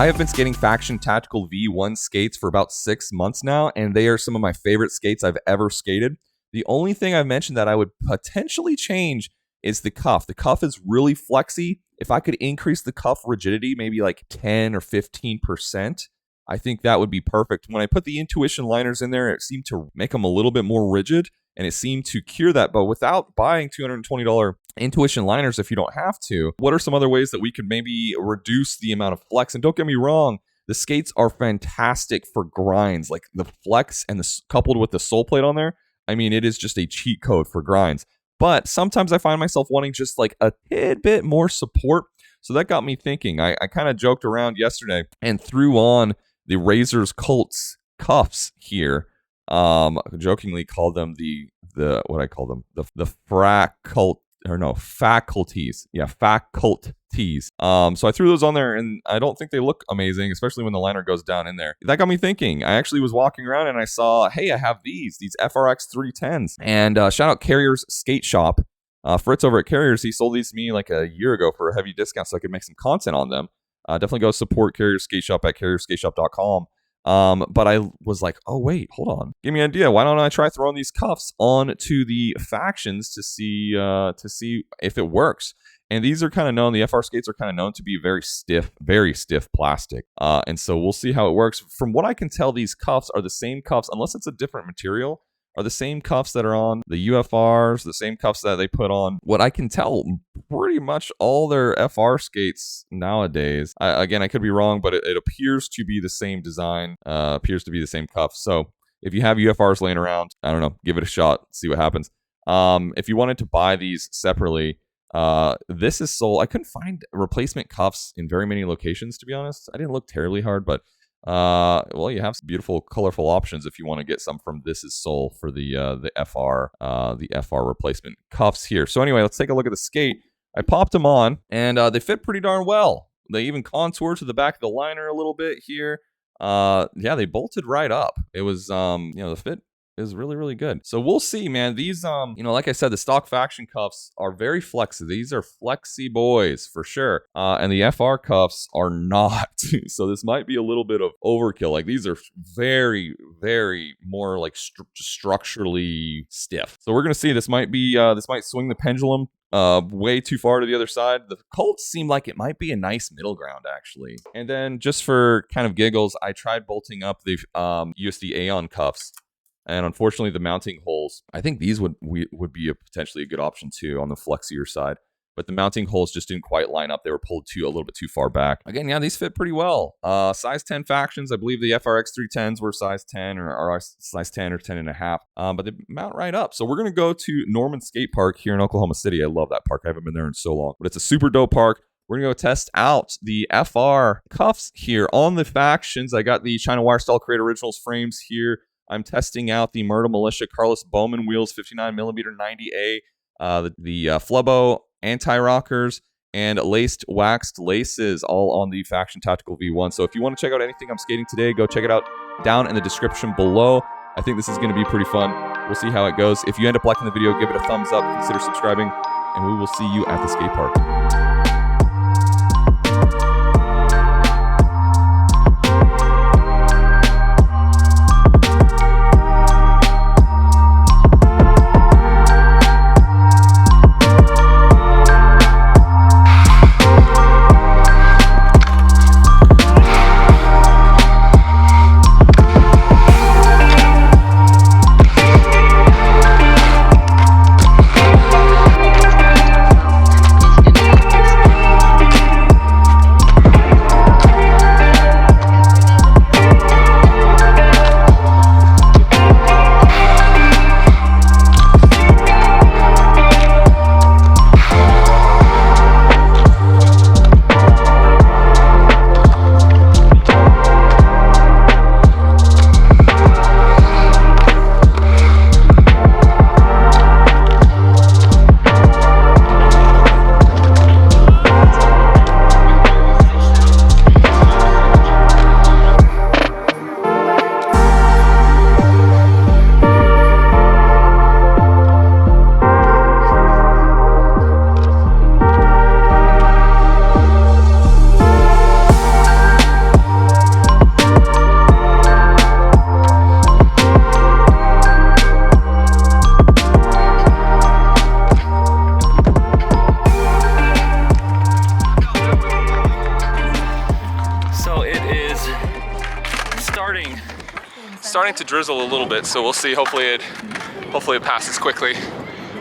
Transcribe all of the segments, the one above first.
I have been skating Faction Tactical V1 skates for about 6 months now, and they are some of my favorite skates I've ever skated. The only thing I've mentioned that I would potentially change is the cuff. The cuff is really flexy. If I could increase the cuff rigidity, maybe like 10 or 15%, I think that would be perfect. When I put the Intuition liners in there, it seemed to make them a little bit more rigid, and it seemed to cure that. But without buying $220 Intuition liners, if you don't have to, what are some other ways that we could maybe reduce the amount of flex? And don't get me wrong, the skates are fantastic for grinds. Like the flex and coupled with the sole plate on there, I mean, it is just a cheat code for grinds. But sometimes I find myself wanting just like a tidbit more support. So that got me thinking. I kind of joked around yesterday and threw on the Razor's Colts cuffs here. Jokingly called them the faculties. Yeah, faculties. So I threw those on there, and I don't think they look amazing, especially when the liner goes down in there. That got me thinking. I actually was walking around and I saw, hey, I have these FRX 310s. And shout out Carrier's Skate Shop. Fritz over at Carrier's, he sold these to me like a year ago for a heavy discount so I could make some content on them. Definitely go support Carrier's Skate Shop at carrierskateshop.com. But I was like, oh wait, hold on. Give me an idea. Why don't I try throwing these cuffs onto the Factions to see if it works? And these are kind of known, the FR skates are kind of known to be very stiff plastic. And so we'll see how it works. From what I can tell, these cuffs are the same cuffs, unless it's a different material, are the same cuffs that are on the UFRs, the same cuffs that they put on, what I can tell, pretty much all their FR skates nowadays. Again, I could be wrong, but it appears to be the same design, appears to be the same cuff. So if you have UFRs laying around, I don't know, give it a shot, see what happens. If you wanted to buy these separately, this is sold. I couldn't find replacement cuffs in very many locations, to be honest. I didn't look terribly hard, but well, you have some beautiful, colorful options if you want to get some from This Is Soul for the FR replacement cuffs here. So anyway, let's take a look at the skate. I popped them on, and they fit pretty darn well. They even contour to the back of the liner a little bit here. Yeah, they bolted right up. It was, the fit is really, really good. So we'll see, man. These, like I said, the stock Faction cuffs are very flexy. These are flexy boys for sure. And the FR cuffs are not. So this might be a little bit of overkill. Like these are very, very more like structurally stiff. So we're going to see. This might swing the pendulum way too far to the other side. The Colts seem like it might be a nice middle ground, actually. And then just for kind of giggles, I tried bolting up the USD Aeon cuffs. And unfortunately, the mounting holes, I think these would be potentially a good option too on the flexier side. But the mounting holes just didn't quite line up. They were pulled a little bit too far back. Again, yeah, these fit pretty well. Size 10 Factions, I believe the FRX 310s were size 10 or size 10 or 10.5. But they mount right up. So we're going to go to Norman Skate Park here in Oklahoma City. I love that park. I haven't been there in so long. But it's a super dope park. We're going to go test out the FR cuffs here on the Factions. I got the China Wire Style Create Originals frames here. I'm testing out the Murder Militia Carlos Bowman wheels, 59mm 90A, the Flubbo anti-rockers, and laced waxed laces, all on the Faction Tactical V1. So if you want to check out anything I'm skating today, go check it out down in the description below. I think this is going to be pretty fun. We'll see how it goes. If you end up liking the video, give it a thumbs up, consider subscribing, and we will see you at the skate park. starting to drizzle a little bit, so we'll see. Hopefully it passes quickly.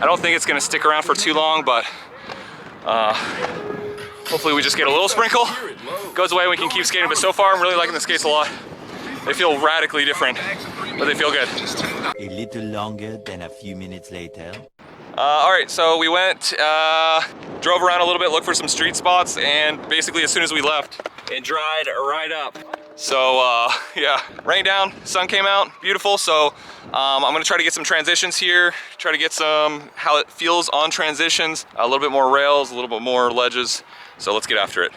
I don't think it's gonna stick around for too long, but hopefully we just get a little sprinkle, goes away, and we can keep skating. But so far, I'm really liking the skates a lot. They feel radically different, but they feel good. A little longer than a few minutes later. All right, so we went, drove around a little bit, looked for some street spots, and basically as soon as we left, it dried right up. So yeah, rain down, sun came out, beautiful. So I'm gonna try to get some transitions here, try to get some, how it feels on transitions, a little bit more rails, a little bit more ledges. So let's get after it.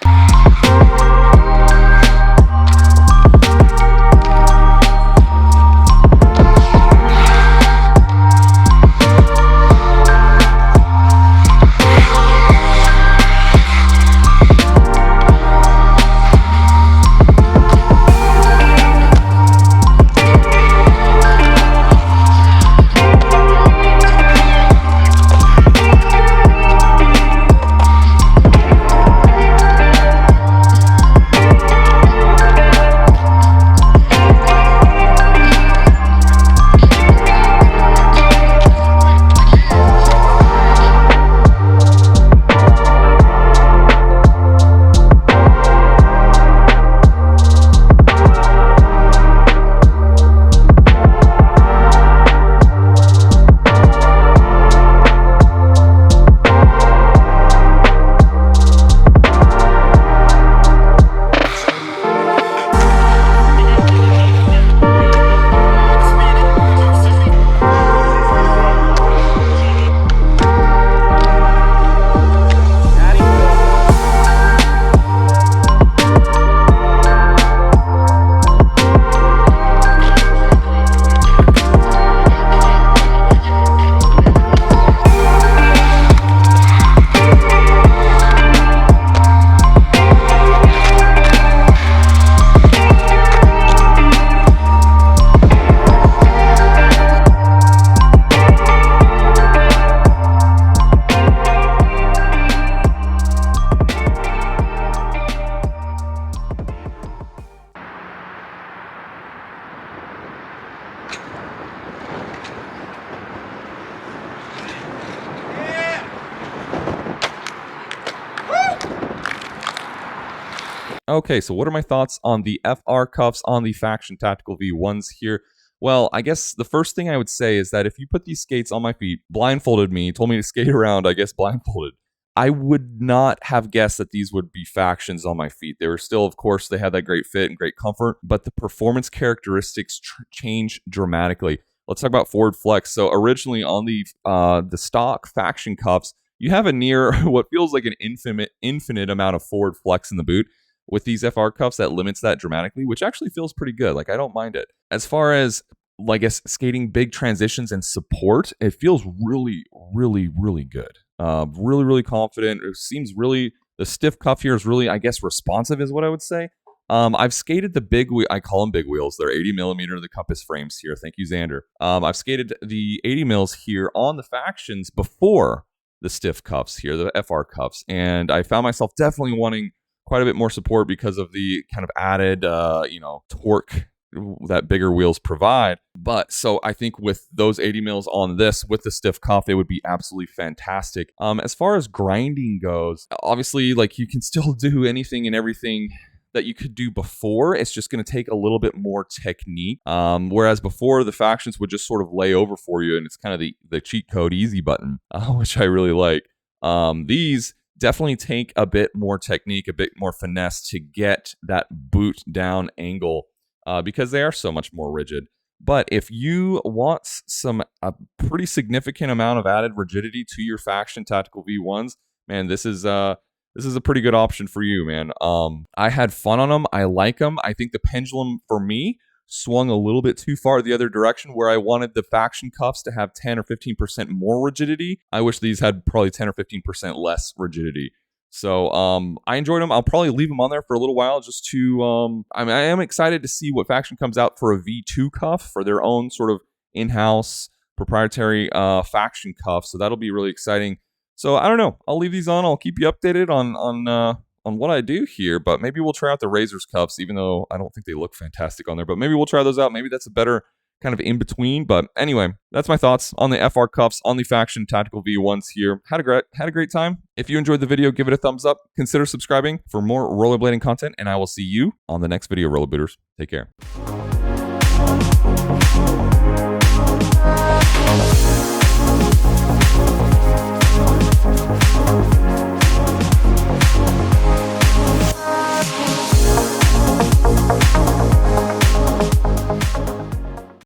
Okay, so what are my thoughts on the FR cuffs on the Faction Tactical V1s here? Well, I guess the first thing I would say is that if you put these skates on my feet, blindfolded me, told me to skate around, I guess blindfolded, I would not have guessed that these would be Factions on my feet. They were still, of course, they had that great fit and great comfort, but the performance characteristics change dramatically. Let's talk about forward flex. So originally on the stock Faction cuffs, you have a near what feels like an infinite amount of forward flex in the boot. With these FR cuffs, that limits that dramatically, which actually feels pretty good. Like, I don't mind it. As far as, I guess, skating big transitions and support, it feels really, really, really good. Really, really confident. It seems really, the stiff cuff here is really, I guess, responsive is what I would say. I've skated the big wheel. I call them big wheels. They're 80 millimeter, the compass frames here. Thank you, Xander. I've skated the 80 mils here on the Factions before the stiff cuffs here, the FR cuffs. And I found myself definitely wanting quite a bit more support because of the kind of added, torque that bigger wheels provide. But so I think with those 80 mils on this, with the stiff cuff, it would be absolutely fantastic. As far as grinding goes, obviously, like, you can still do anything and everything that you could do before. It's just going to take a little bit more technique. Whereas before, the Factions would just sort of lay over for you, and it's kind of the cheat code easy button, which I really like. These definitely take a bit more technique, a bit more finesse to get that boot down angle because they are so much more rigid. But if you want a pretty significant amount of added rigidity to your Faction Tactical V1s, man, this is a pretty good option for you, man. I had fun on them. I like them. I think the pendulum for me swung a little bit too far the other direction, where I wanted the Faction cuffs to have 10 or 15% more rigidity. I wish these had probably 10 or 15% less rigidity. So I enjoyed them. I'll probably leave them on there for a little while just to, I am excited to see what Faction comes out for a V2 cuff for their own sort of in-house proprietary Faction cuff. So that'll be really exciting. So I don't know. I'll leave these on. I'll keep you updated on what I do here, but maybe we'll try out the Razor's cuffs, even though I don't think they look fantastic on there. But maybe we'll try those out. Maybe that's a better kind of in between. But anyway, that's my thoughts on the FR cuffs, on the Faction Tactical V1s here. Had a great time. If you enjoyed the video, give it a thumbs up. Consider subscribing for more rollerblading content, and I will see you on the next video, rollerbooters. Take care.